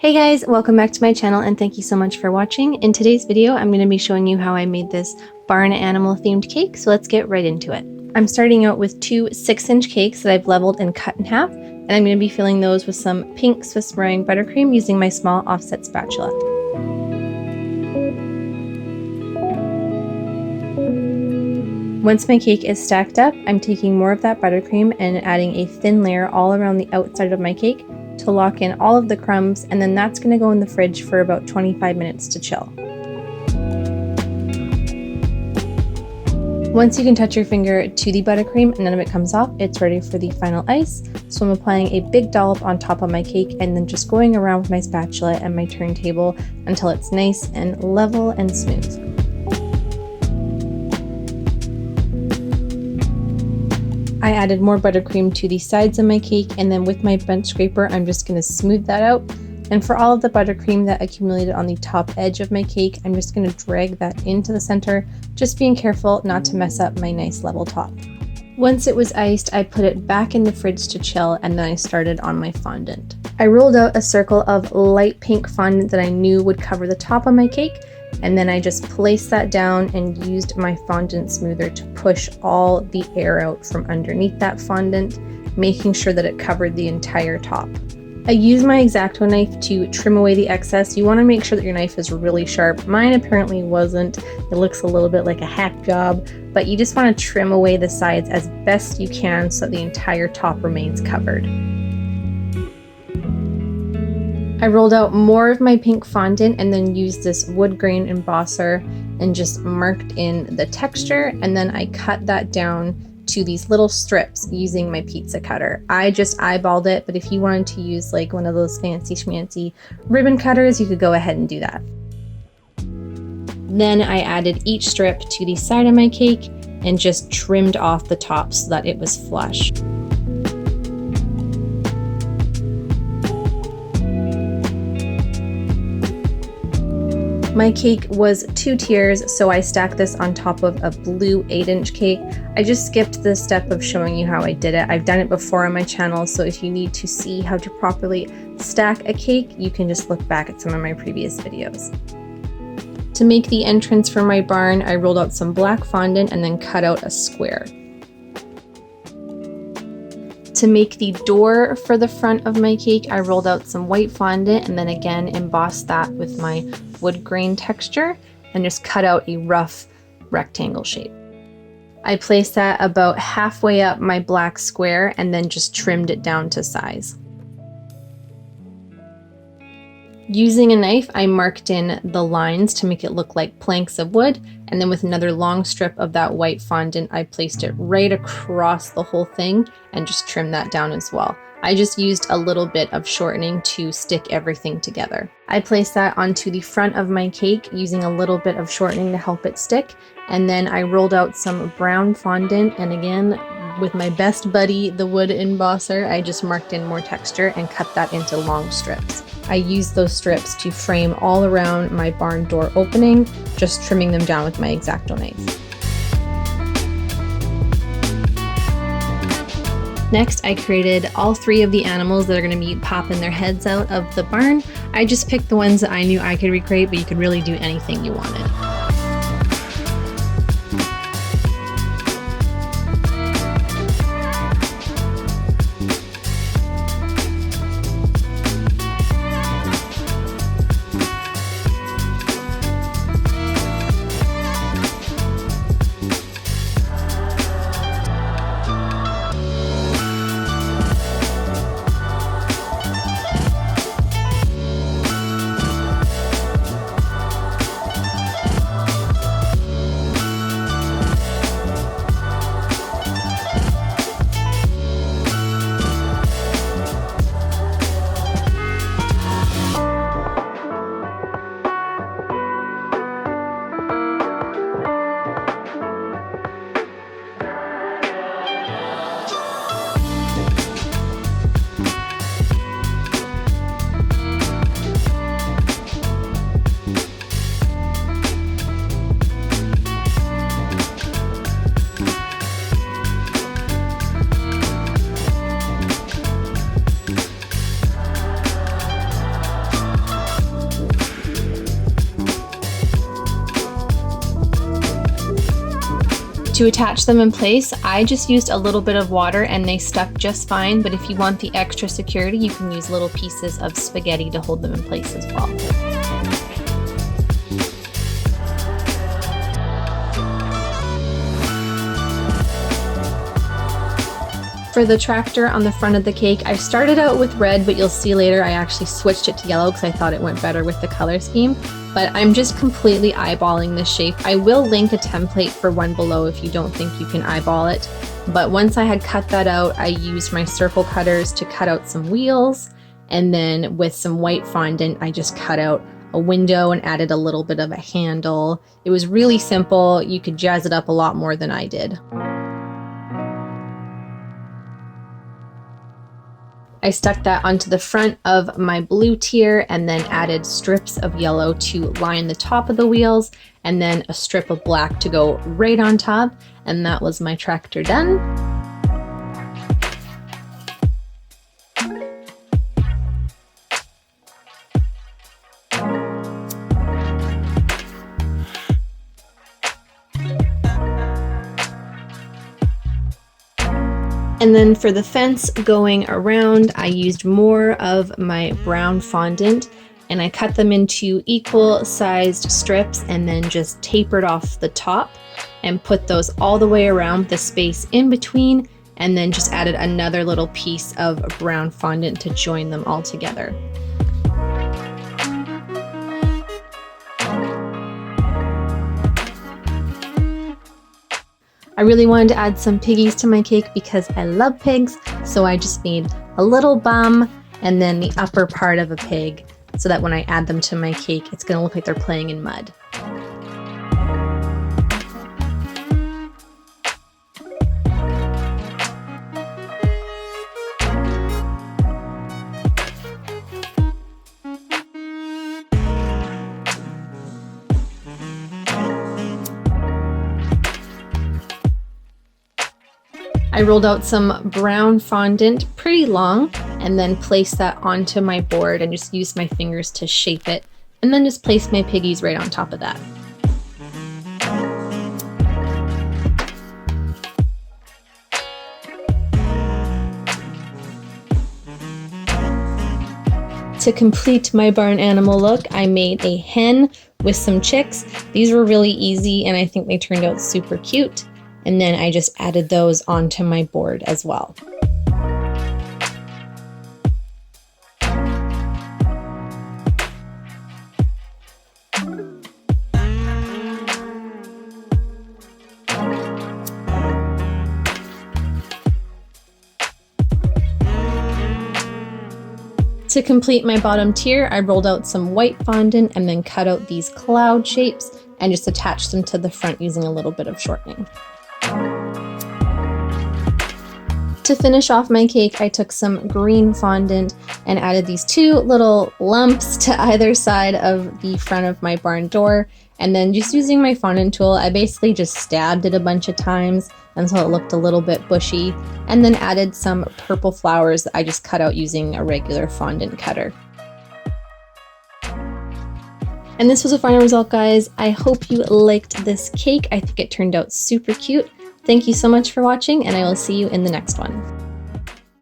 Hey guys, welcome back to my channel and thank you so much for watching. In today's video, I'm going to be showing you how I made this barn animal themed cake, so let's get right into it. I'm starting out with two 6-inch cakes that I've leveled and cut in half, and I'm going to be filling those with some pink Swiss meringue buttercream using my small offset spatula. Once my cake is stacked up, I'm taking more of that buttercream and adding a thin layer all around the outside of my cake to lock in all of the crumbs, and then that's going to go in the fridge for about 25 minutes to chill. Once you can touch your finger to the buttercream and none of it comes off, it's ready for the final ice. So I'm applying a big dollop on top of my cake and then just going around with my spatula and my turntable until it's nice and level and smooth. I added more buttercream to the sides of my cake, and then with my bench scraper I'm just going to smooth that out. And for all of the buttercream that accumulated on the top edge of my cake, I'm just going to drag that into the center, just being careful not to mess up my nice level top. Once it was iced, I put it back in the fridge to chill, and then I started on my fondant. I rolled out a circle of light pink fondant that I knew would cover the top of my cake, and then I just placed that down and used my fondant smoother to push all the air out from underneath that fondant, making sure that it covered the entire top. I used my X-Acto knife to trim away the excess. You want to make sure that your knife is really sharp. Mine apparently wasn't. It looks a little bit like a hack job, but you just want to trim away the sides as best you can so that the entire top remains covered. I rolled out more of my pink fondant and then used this wood grain embosser and just marked in the texture, and then I cut that down to these little strips using my pizza cutter. I just eyeballed it, but if you wanted to use like one of those fancy schmancy ribbon cutters, you could go ahead and do that. Then I added each strip to the side of my cake and just trimmed off the top so that it was flush. My cake was 2 tiers, so I stacked this on top of a blue 8-inch cake. I just skipped the step of showing you how I did it. I've done it before on my channel, so if you need to see how to properly stack a cake, you can just look back at some of my previous videos. To make the entrance for my barn, I rolled out some black fondant and then cut out a square. To make the door for the front of my cake, I rolled out some white fondant and then again embossed that with my wood grain texture and just cut out a rough rectangle shape. I placed that about halfway up my black square and then just trimmed it down to size. Using a knife, I marked in the lines to make it look like planks of wood, and then with another long strip of that white fondant, I placed it right across the whole thing and just trimmed that down as well. I just used a little bit of shortening to stick everything together. I placed that onto the front of my cake using a little bit of shortening to help it stick, and then I rolled out some brown fondant, and again, with my best buddy, the wood embosser, I just marked in more texture and cut that into long strips. I used those strips to frame all around my barn door opening, just trimming them down with my X-Acto knife. Next, I created all 3 of the animals that are going to be popping their heads out of the barn. I just picked the ones that I knew I could recreate, but you could really do anything you wanted. To attach them in place, I just used a little bit of water and they stuck just fine, but if you want the extra security, you can use little pieces of spaghetti to hold them in place as well. For the tractor on the front of the cake, I started out with red, but you'll see later I actually switched it to yellow because I thought it went better with the color scheme. But I'm just completely eyeballing this shape. I will link a template for one below if you don't think you can eyeball it. But once I had cut that out, I used my circle cutters to cut out some wheels. And then with some white fondant, I just cut out a window and added a little bit of a handle. It was really simple. You could jazz it up a lot more than I did. I stuck that onto the front of my blue tier and then added strips of yellow to line the top of the wheels and then a strip of black to go right on top, and that was my tractor done. And then for the fence going around, I used more of my brown fondant and I cut them into equal sized strips and then just tapered off the top and put those all the way around the space in between, and then just added another little piece of brown fondant to join them all together. I really wanted to add some piggies to my cake because I love pigs, so I just made a little bum and then the upper part of a pig so that when I add them to my cake, it's going to look like they're playing in mud. I rolled out some brown fondant pretty long and then placed that onto my board and just used my fingers to shape it, and then just placed my piggies right on top of that. To complete my barn animal look, I made a hen with some chicks. These were really easy and I think they turned out super cute. And then I just added those onto my board as well. To complete my bottom tier, I rolled out some white fondant and then cut out these cloud shapes and just attached them to the front using a little bit of shortening. To finish off my cake, I took some green fondant and added these two little lumps to either side of the front of my barn door. And then just using my fondant tool, I basically just stabbed it a bunch of times until it looked a little bit bushy, and then added some purple flowers that I just cut out using a regular fondant cutter. And this was a final result, guys. I hope you liked this cake. I think it turned out super cute. Thank you so much for watching, and I will see you in the next one.